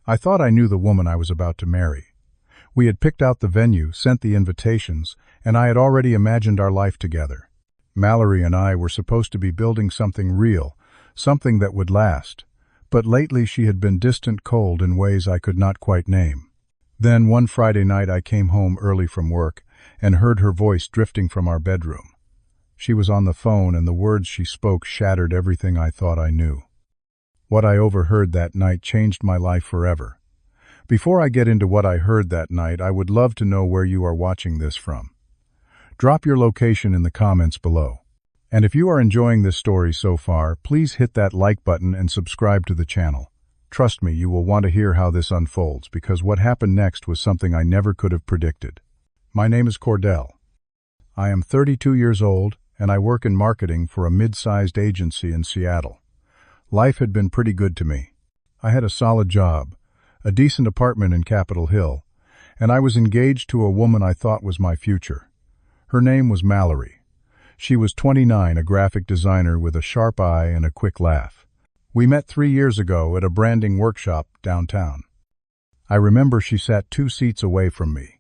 I thought I knew the woman I was about to marry. We had picked out the venue, sent the invitations, and I had already imagined our life together. Mallory and I were supposed to be building something real, something that would last. But lately she had been distant cold in ways I could not quite name. Then one Friday night I came home early from work and heard her voice drifting from our bedroom. She was on the phone, and the words she spoke shattered everything I thought I knew. What I overheard that night changed my life forever. Before I get into what I heard that night, I would love to know where you are watching this from. Drop your location in the comments below. And if you are enjoying this story so far, please hit that like button and subscribe to the channel. Trust me, you will want to hear how this unfolds, because what happened next was something I never could have predicted. My name is Cordell. I am 32 years old, and I work in marketing for a mid-sized agency in Seattle. Life had been pretty good to me. I had a solid job, a decent apartment in Capitol Hill, and I was engaged to a woman I thought was my future. Her name was Mallory. She was 29, a graphic designer with a sharp eye and a quick laugh. We met 3 years ago at a branding workshop downtown. I remember she sat 2 seats away from me,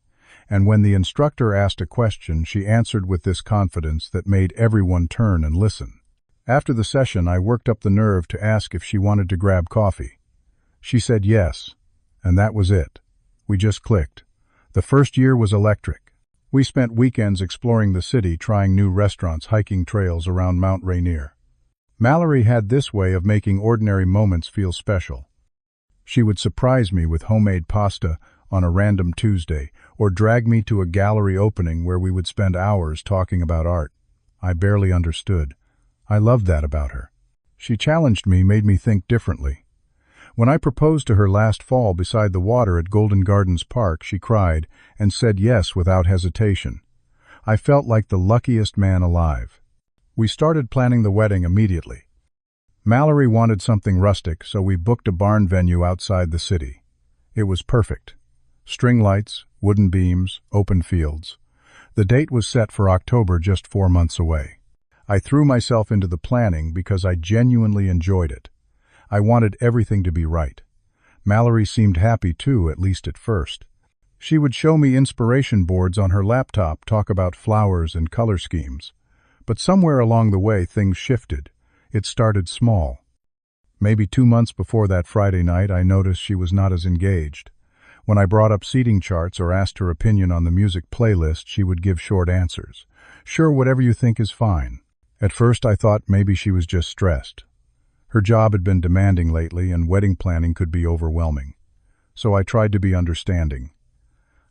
and when the instructor asked a question, she answered with this confidence that made everyone turn and listen. After the session, I worked up the nerve to ask if she wanted to grab coffee. She said yes, and that was it. We just clicked. The first year was electric. We spent weekends exploring the city, trying new restaurants, hiking trails around Mount Rainier. Mallory had this way of making ordinary moments feel special. She would surprise me with homemade pasta on a random Tuesday, or drag me to a gallery opening where we would spend hours talking about art. I barely understood. I loved that about her. She challenged me, made me think differently. When I proposed to her last fall beside the water at Golden Gardens Park, she cried and said yes without hesitation. I felt like the luckiest man alive. We started planning the wedding immediately. Mallory wanted something rustic, so we booked a barn venue outside the city. It was perfect. String lights, wooden beams, open fields. The date was set for October, just 4 months away. I threw myself into the planning because I genuinely enjoyed it. I wanted everything to be right. Mallory seemed happy too, at least at first. She would show me inspiration boards on her laptop, talk about flowers and color schemes. But somewhere along the way, things shifted. It started small. Maybe 2 months before that Friday night, I noticed she was not as engaged. When I brought up seating charts or asked her opinion on the music playlist, she would give short answers. Sure, whatever you think is fine. At first, I thought maybe she was just stressed. Her job had been demanding lately, and wedding planning could be overwhelming. So I tried to be understanding.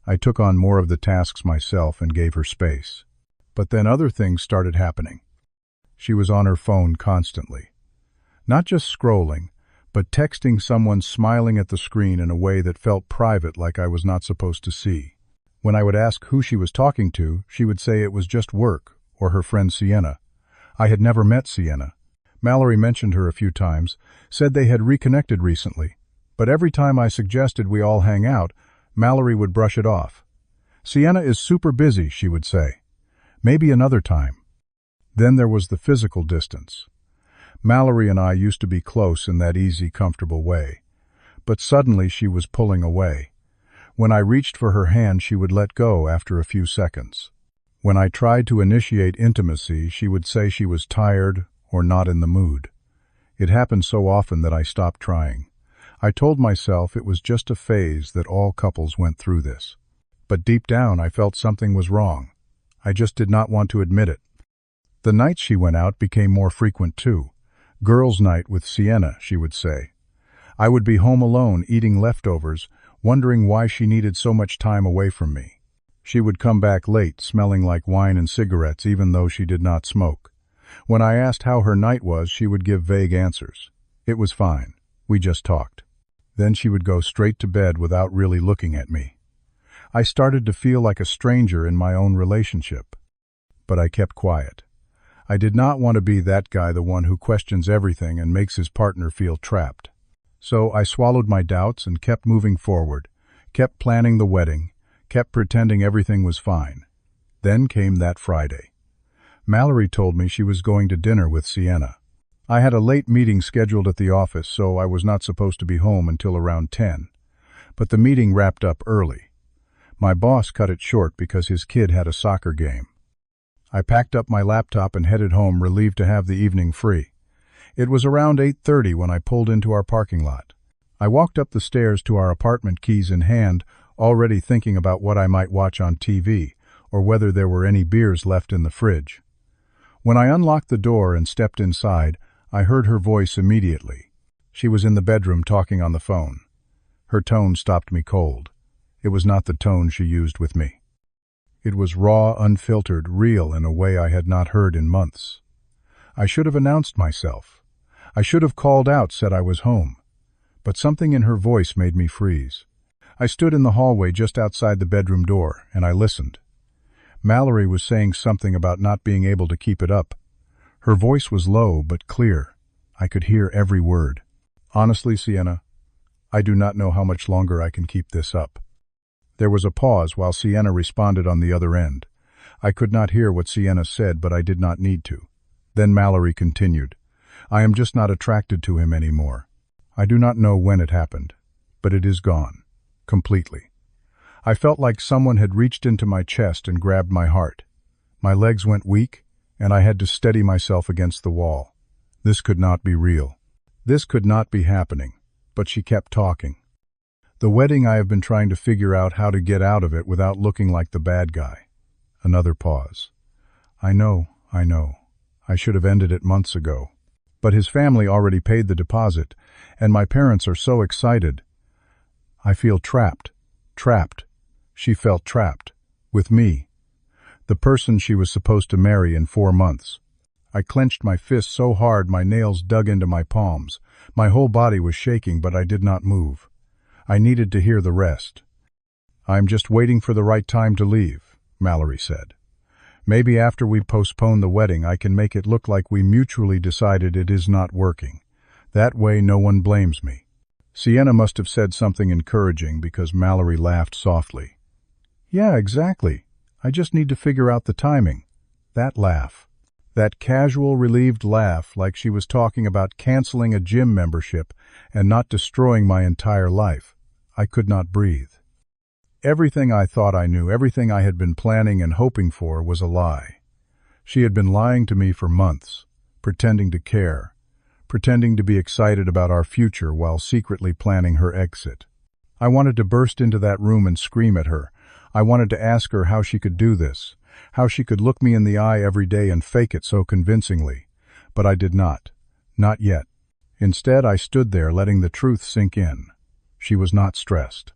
I took on more of the tasks myself and gave her space. But then other things started happening. She was on her phone constantly. Not just scrolling, but texting someone, smiling at the screen in a way that felt private, like I was not supposed to see. When I would ask who she was talking to, she would say it was just work, or her friend Sienna. I had never met Sienna. Mallory mentioned her a few times, said they had reconnected recently, but every time I suggested we all hang out, Mallory would brush it off. Sienna is super busy, she would say. Maybe another time. Then there was the physical distance. Mallory and I used to be close in that easy, comfortable way, but suddenly she was pulling away. When I reached for her hand, she would let go after a few seconds. When I tried to initiate intimacy, she would say she was tired or not in the mood. It happened so often that I stopped trying. I told myself it was just a phase, that all couples went through this. But deep down, I felt something was wrong. I just did not want to admit it. The nights she went out became more frequent too. Girls' night with Sienna, she would say. I would be home alone, eating leftovers, wondering why she needed so much time away from me. She would come back late, smelling like wine and cigarettes, even though she did not smoke. When I asked how her night was, she would give vague answers. It was fine. We just talked. Then she would go straight to bed without really looking at me. I started to feel like a stranger in my own relationship. But I kept quiet. I did not want to be that guy, the one who questions everything and makes his partner feel trapped. So I swallowed my doubts and kept moving forward, kept planning the wedding, kept pretending everything was fine. Then came that Friday. Mallory told me she was going to dinner with Sienna. I had a late meeting scheduled at the office, so I was not supposed to be home until around 10. But the meeting wrapped up early. My boss cut it short because his kid had a soccer game. I packed up my laptop and headed home, relieved to have the evening free. It was around 8:30 when I pulled into our parking lot. I walked up the stairs to our apartment, keys in hand, already thinking about what I might watch on TV, or whether there were any beers left in the fridge. When I unlocked the door and stepped inside, I heard her voice immediately. She was in the bedroom talking on the phone. Her tone stopped me cold. It was not the tone she used with me. It was raw, unfiltered, real in a way I had not heard in months. I should have announced myself. I should have called out, said I was home. But something in her voice made me freeze. I stood in the hallway just outside the bedroom door, and I listened. Mallory was saying something about not being able to keep it up. Her voice was low but clear. I could hear every word. Honestly, Sienna, I do not know how much longer I can keep this up. There was a pause while Sienna responded on the other end. I could not hear what Sienna said, but I did not need to. Then Mallory continued, I am just not attracted to him anymore. I do not know when it happened, but it is gone. Completely. I felt like someone had reached into my chest and grabbed my heart. My legs went weak, and I had to steady myself against the wall. This could not be real. This could not be happening. But she kept talking. The wedding, I have been trying to figure out how to get out of it without looking like the bad guy. Another pause. I know. I should have ended it months ago. But his family already paid the deposit, and my parents are so excited. I feel trapped. She felt trapped. With me. The person she was supposed to marry in 4 months. I clenched my fist so hard my nails dug into my palms. My whole body was shaking, but I did not move. I needed to hear the rest. I'm just waiting for the right time to leave, Mallory said. Maybe after we postpone the wedding, I can make it look like we mutually decided it is not working. That way no one blames me. Sienna must have said something encouraging because Mallory laughed softly. Yeah, exactly. I just need to figure out the timing. That laugh. That casual, relieved laugh, like she was talking about canceling a gym membership and not destroying my entire life. I could not breathe. Everything I thought I knew, everything I had been planning and hoping for, was a lie. She had been lying to me for months, pretending to care, pretending to be excited about our future while secretly planning her exit. I wanted to burst into that room and scream at her. I wanted to ask her how she could do this, how she could look me in the eye every day and fake it so convincingly. But I did not. Not yet. Instead, I stood there letting the truth sink in. She was not stressed.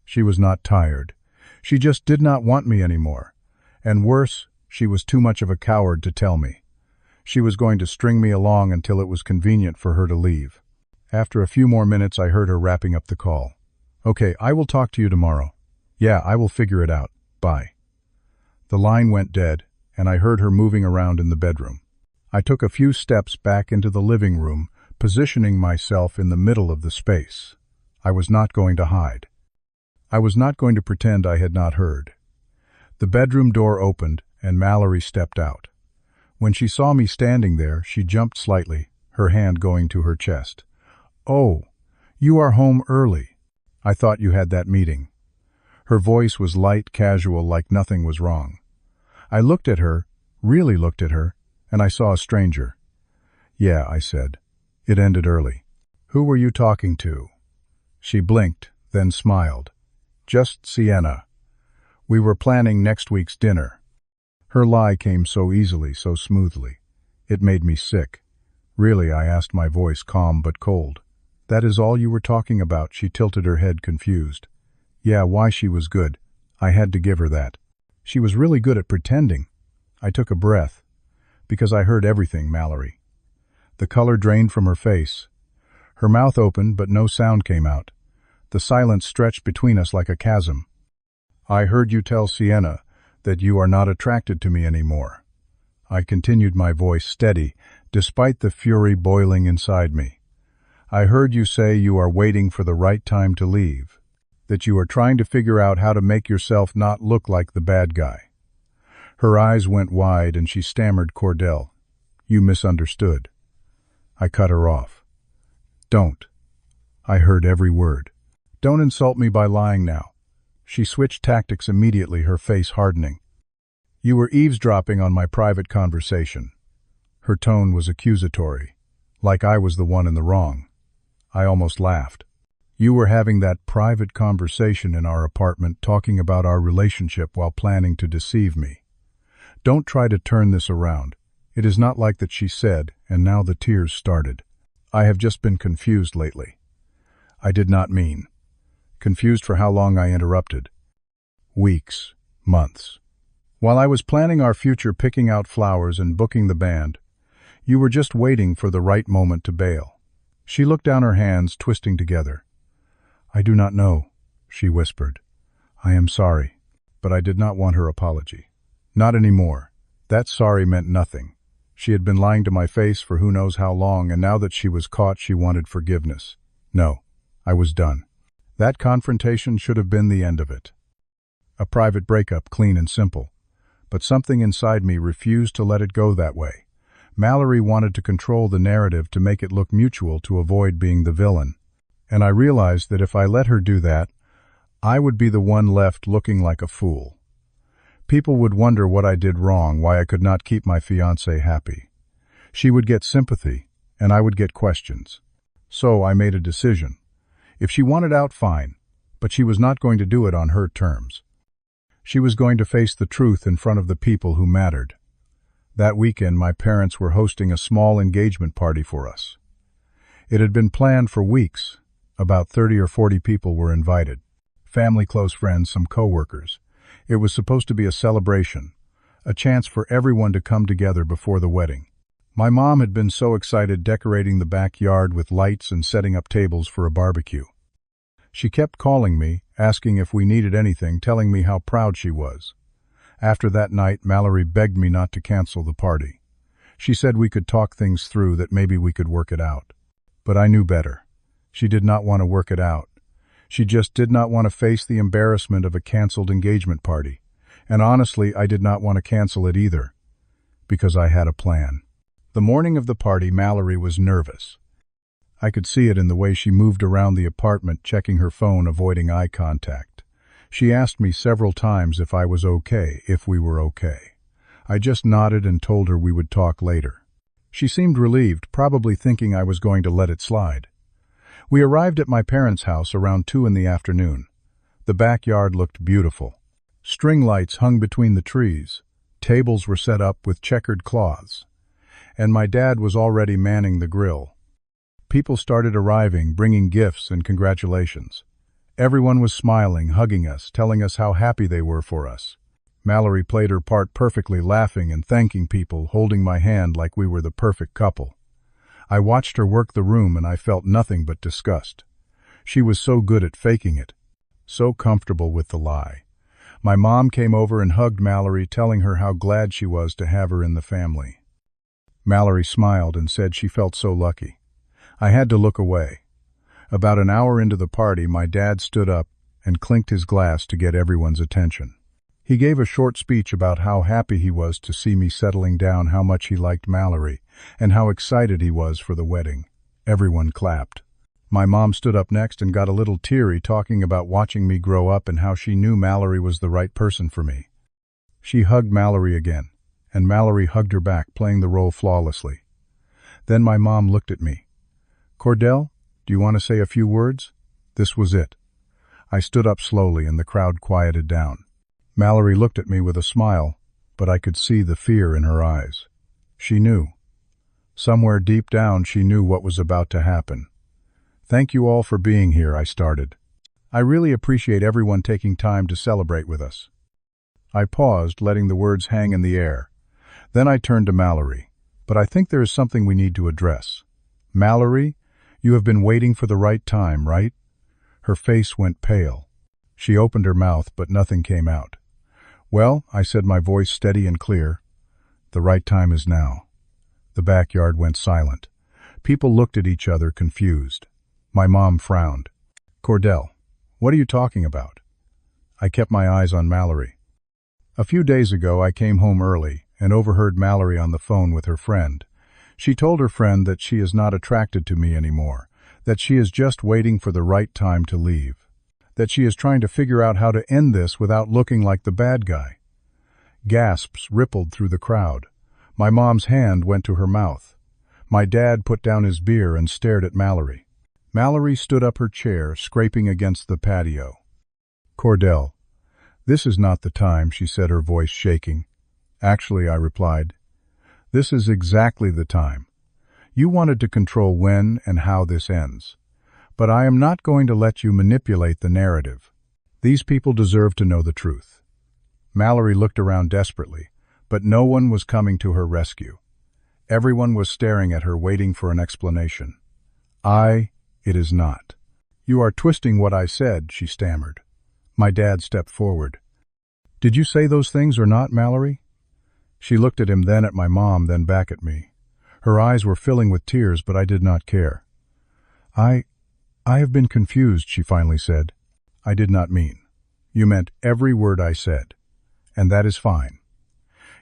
She was not tired. She just did not want me anymore. And worse, she was too much of a coward to tell me. She was going to string me along until it was convenient for her to leave. After a few more minutes, I heard her wrapping up the call. Okay, I will talk to you tomorrow. Yeah, I will figure it out. Bye. The line went dead, and I heard her moving around in the bedroom. I took a few steps back into the living room, positioning myself in the middle of the space. I was not going to hide. I was not going to pretend I had not heard. The bedroom door opened, and Mallory stepped out. When she saw me standing there, she jumped slightly, her hand going to her chest. Oh, you are home early. I thought you had that meeting. Her voice was light, casual, like nothing was wrong. I looked at her, really looked at her, and I saw a stranger. Yeah, I said. It ended early. Who were you talking to? She blinked, then smiled. Just Sienna. We were planning next week's dinner. Her lie came so easily, so smoothly. It made me sick. Really, I asked, my voice calm but cold. That is all you were talking about? She tilted her head, confused. Yeah, why? She was good. I had to give her that. She was really good at pretending. I took a breath. Because I heard everything, Mallory. The color drained from her face. Her mouth opened, but no sound came out. The silence stretched between us like a chasm. I heard you tell Sienna that you are not attracted to me anymore. I continued, my voice steady, despite the fury boiling inside me. I heard you say you are waiting for the right time to leave, that you are trying to figure out how to make yourself not look like the bad guy. Her eyes went wide and she stammered, Cordell, you misunderstood. I cut her off. Don't. I heard every word. Don't insult me by lying now. She switched tactics immediately, her face hardening. You were eavesdropping on my private conversation. Her tone was accusatory, like I was the one in the wrong. I almost laughed. You were having that private conversation in our apartment, talking about our relationship while planning to deceive me. Don't try to turn this around. It is not like that, she said, and now the tears started. I have just been confused lately. I did not mean. Confused for how long? I interrupted. Weeks, months. While I was planning our future, picking out flowers and booking the band, you were just waiting for the right moment to bail. She looked down, her hands twisting together. I do not know, she whispered. I am sorry, but I did not want her apology. Not anymore. That sorry meant nothing. She had been lying to my face for who knows how long, and now that she was caught, she wanted forgiveness. No, I was done. That confrontation should have been the end of it. A private breakup, clean and simple. But something inside me refused to let it go that way. Mallory wanted to control the narrative, to make it look mutual, to avoid being the villain. And I realized that if I let her do that, I would be the one left looking like a fool. People would wonder what I did wrong, why I could not keep my fiancée happy. She would get sympathy, and I would get questions. So I made a decision. If she wanted out, fine, but she was not going to do it on her terms. She was going to face the truth in front of the people who mattered. That weekend, my parents were hosting a small engagement party for us. It had been planned for weeks. About 30 or 40 people were invited. Family, close friends, some co-workers. It was supposed to be a celebration, a chance for everyone to come together before the wedding. My mom had been so excited, decorating the backyard with lights and setting up tables for a barbecue. She kept calling me, asking if we needed anything, telling me how proud she was. After that night, Mallory begged me not to cancel the party. She said we could talk things through, that maybe we could work it out. But I knew better. She did not want to work it out. She just did not want to face the embarrassment of a canceled engagement party. And honestly, I did not want to cancel it either, because I had a plan. The morning of the party, Mallory was nervous. I could see it in the way she moved around the apartment, checking her phone, avoiding eye contact. She asked me several times if I was okay, if we were okay. I just nodded and told her we would talk later. She seemed relieved, probably thinking I was going to let it slide. We arrived at my parents' house around 2 in the afternoon. The backyard looked beautiful. String lights hung between the trees. Tables were set up with checkered cloths. And my dad was already manning the grill. People started arriving, bringing gifts and congratulations. Everyone was smiling, hugging us, telling us how happy they were for us. Mallory played her part perfectly, laughing and thanking people, holding my hand like we were the perfect couple. I watched her work the room and I felt nothing but disgust. She was so good at faking it, so comfortable with the lie. My mom came over and hugged Mallory, telling her how glad she was to have her in the family. Mallory smiled and said she felt so lucky. I had to look away. About an hour into the party, my dad stood up and clinked his glass to get everyone's attention. He gave a short speech about how happy he was to see me settling down, how much he liked Mallory, and how excited he was for the wedding. Everyone clapped. My mom stood up next and got a little teary, talking about watching me grow up and how she knew Mallory was the right person for me. She hugged Mallory again, and Mallory hugged her back, playing the role flawlessly. Then my mom looked at me. Cordell, do you want to say a few words? This was it. I stood up slowly and the crowd quieted down. Mallory looked at me with a smile, but I could see the fear in her eyes. She knew. Somewhere deep down, she knew what was about to happen. Thank you all for being here, I started. I really appreciate everyone taking time to celebrate with us. I paused, letting the words hang in the air. Then I turned to Mallory. But I think there is something we need to address. Mallory, you have been waiting for the right time, right? Her face went pale. She opened her mouth, but nothing came out. Well, I said, my voice steady and clear, the right time is now. The backyard went silent. People looked at each other, confused. My mom frowned. Cordell, what are you talking about? I kept my eyes on Mallory. A few days ago, I came home early and overheard Mallory on the phone with her friend. She told her friend that she is not attracted to me anymore, that she is just waiting for the right time to leave. that she is trying to figure out how to end this without looking like the bad guy. Gasps rippled through the crowd. My mom's hand went to her mouth. My dad put down his beer and stared at Mallory. Mallory stood up her chair, scraping against the patio. "Cordell, this is not the time," she said, her voice shaking. "Actually," I replied, "this is exactly the time. You wanted to control when and how this ends. But I am not going to let you manipulate the narrative. These people deserve to know the truth." Mallory looked around desperately, but no one was coming to her rescue. Everyone was staring at her, waiting for an explanation. It is not. "You are twisting what I said," she stammered. My dad stepped forward. "Did you say those things or not, Mallory?" She looked at him, then at my mom, then back at me. Her eyes were filling with tears, but I did not care. I have been confused," she finally said. "I did not mean. You meant every word I said. And that is fine.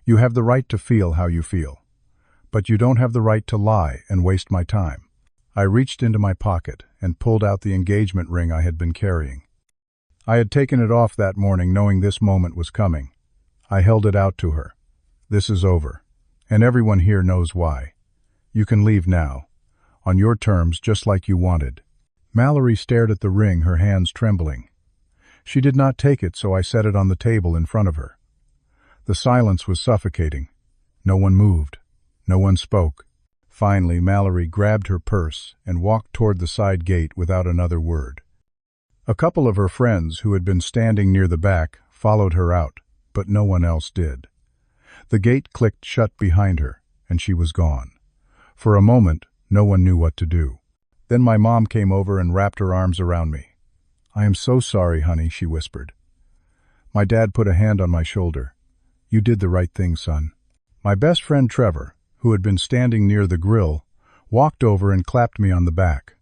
You have the right to feel how you feel. But you don't have the right to lie and waste my time." I reached into my pocket and pulled out the engagement ring I had been carrying. I had taken it off that morning, knowing this moment was coming. I held it out to her. "This is over, and everyone here knows why. You can leave now, on your terms, just like you wanted." Mallory stared at the ring, her hands trembling. She did not take it, so I set it on the table in front of her. The silence was suffocating. No one moved. No one spoke. Finally, Mallory grabbed her purse and walked toward the side gate without another word. A couple of her friends, who had been standing near the back, followed her out, but no one else did. The gate clicked shut behind her, and she was gone. For a moment, no one knew what to do. Then my mom came over and wrapped her arms around me. "I am so sorry, honey," she whispered. My dad put a hand on my shoulder. "You did the right thing, son." My best friend Trevor, who had been standing near the grill, walked over and clapped me on the back.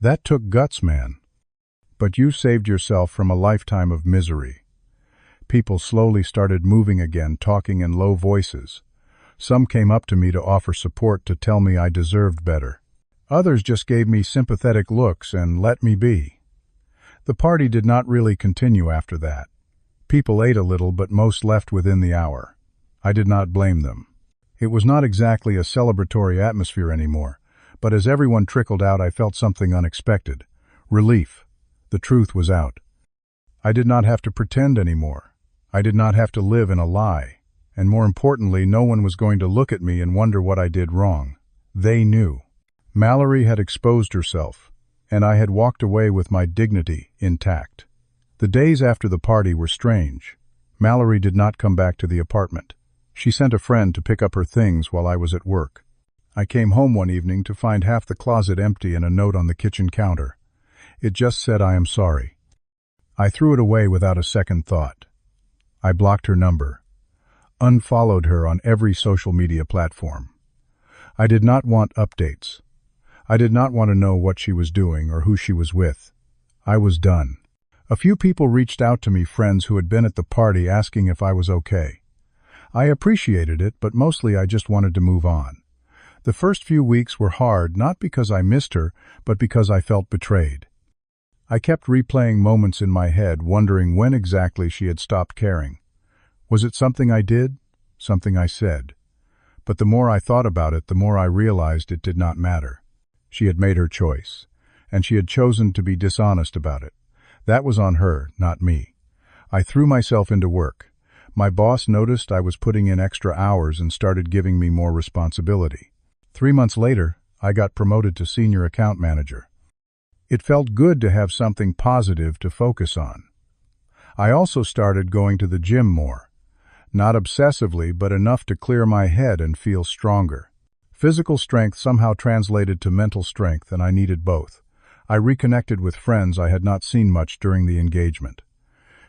"That took guts, man. But you saved yourself from a lifetime of misery." People slowly started moving again, talking in low voices. Some came up to me to offer support, to tell me I deserved better. Others just gave me sympathetic looks and let me be. The party did not really continue after that. People ate a little, but most left within the hour. I did not blame them. It was not exactly a celebratory atmosphere anymore, but as everyone trickled out, I felt something unexpected. Relief. The truth was out. I did not have to pretend anymore. I did not have to live in a lie. And more importantly, no one was going to look at me and wonder what I did wrong. They knew. Mallory had exposed herself, and I had walked away with my dignity intact. The days after the party were strange. Mallory did not come back to the apartment. She sent a friend to pick up her things while I was at work. I came home one evening to find half the closet empty and a note on the kitchen counter. It just said, "I am sorry." I threw it away without a second thought. I blocked her number, unfollowed her on every social media platform. I did not want updates. I did not want to know what she was doing or who she was with. I was done. A few people reached out to me, friends who had been at the party, asking if I was okay. I appreciated it, but mostly I just wanted to move on. The first few weeks were hard, not because I missed her, but because I felt betrayed. I kept replaying moments in my head, wondering when exactly she had stopped caring. Was it something I did? Something I said? But the more I thought about it, the more I realized it did not matter. She had made her choice, and she had chosen to be dishonest about it. That was on her, not me. I threw myself into work. My boss noticed I was putting in extra hours and started giving me more responsibility. 3 months later, I got promoted to senior account manager. It felt good to have something positive to focus on. I also started going to the gym more. Not obsessively, but enough to clear my head and feel stronger. Physical strength somehow translated to mental strength, and I needed both. I reconnected with friends I had not seen much during the engagement.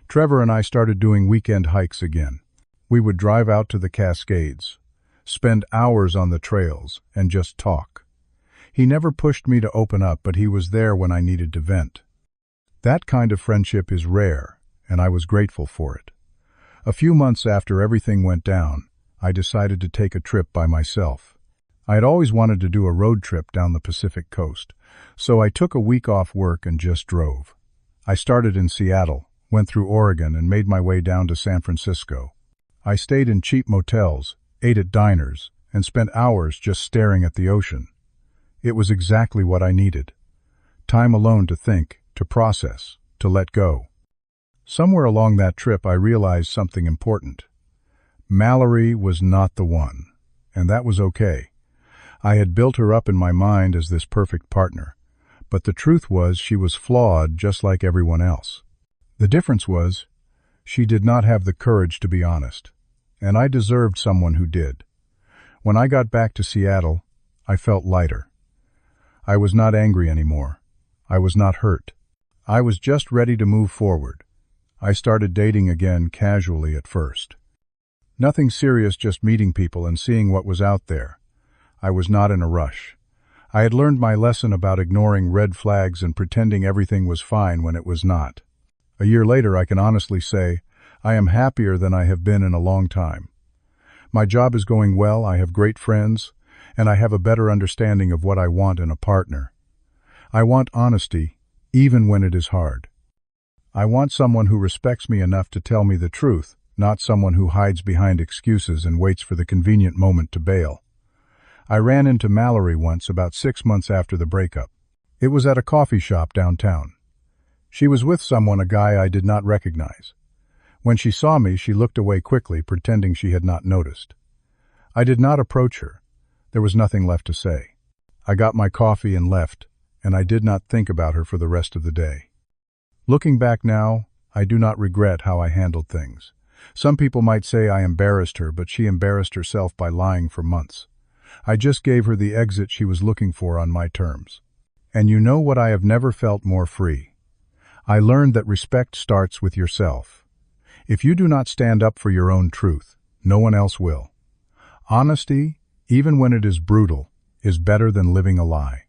Trevor and I started doing weekend hikes again. We would drive out to the Cascades, spend hours on the trails, and just talk. He never pushed me to open up, but he was there when I needed to vent. That kind of friendship is rare, and I was grateful for it. A few months after everything went down, I decided to take a trip by myself. I had always wanted to do a road trip down the Pacific coast, so I took a week off work and just drove. I started in Seattle, went through Oregon, and made my way down to San Francisco. I stayed in cheap motels, ate at diners, and spent hours just staring at the ocean. It was exactly what I needed. Time alone to think, to process, to let go. Somewhere along that trip I realized something important. Mallory was not the one, and that was okay. I had built her up in my mind as this perfect partner, but the truth was she was flawed just like everyone else. The difference was, she did not have the courage to be honest, and I deserved someone who did. When I got back to Seattle, I felt lighter. I was not angry anymore. I was not hurt. I was just ready to move forward. I started dating again casually at first. Nothing serious, just meeting people and seeing what was out there. I was not in a rush. I had learned my lesson about ignoring red flags and pretending everything was fine when it was not. A year later, I can honestly say, I am happier than I have been in a long time. My job is going well, I have great friends, and I have a better understanding of what I want in a partner. I want honesty, even when it is hard. I want someone who respects me enough to tell me the truth, not someone who hides behind excuses and waits for the convenient moment to bail. I ran into Mallory once about 6 months after the breakup. It was at a coffee shop downtown. She was with someone, a guy I did not recognize. When she saw me, she looked away quickly, pretending she had not noticed. I did not approach her. There was nothing left to say. I got my coffee and left, and I did not think about her for the rest of the day. Looking back now, I do not regret how I handled things. Some people might say I embarrassed her, but she embarrassed herself by lying for months. I just gave her the exit she was looking for on my terms. And you know what? I have never felt more free. I learned that respect starts with yourself. If you do not stand up for your own truth, no one else will. Honesty, even when it is brutal, is better than living a lie.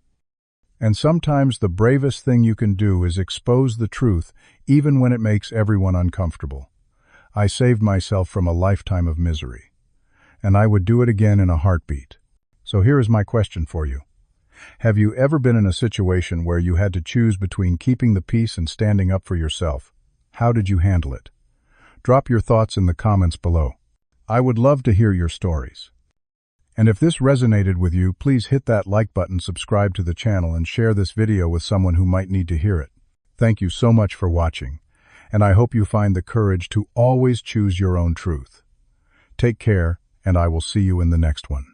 And sometimes the bravest thing you can do is expose the truth, even when it makes everyone uncomfortable. I saved myself from a lifetime of misery, and I would do it again in a heartbeat. So here is my question for you. Have you ever been in a situation where you had to choose between keeping the peace and standing up for yourself? How did you handle it? Drop your thoughts in the comments below. I would love to hear your stories. And if this resonated with you, please hit that like button, subscribe to the channel, and share this video with someone who might need to hear it. Thank you so much for watching, and I hope you find the courage to always choose your own truth. Take care, and I will see you in the next one.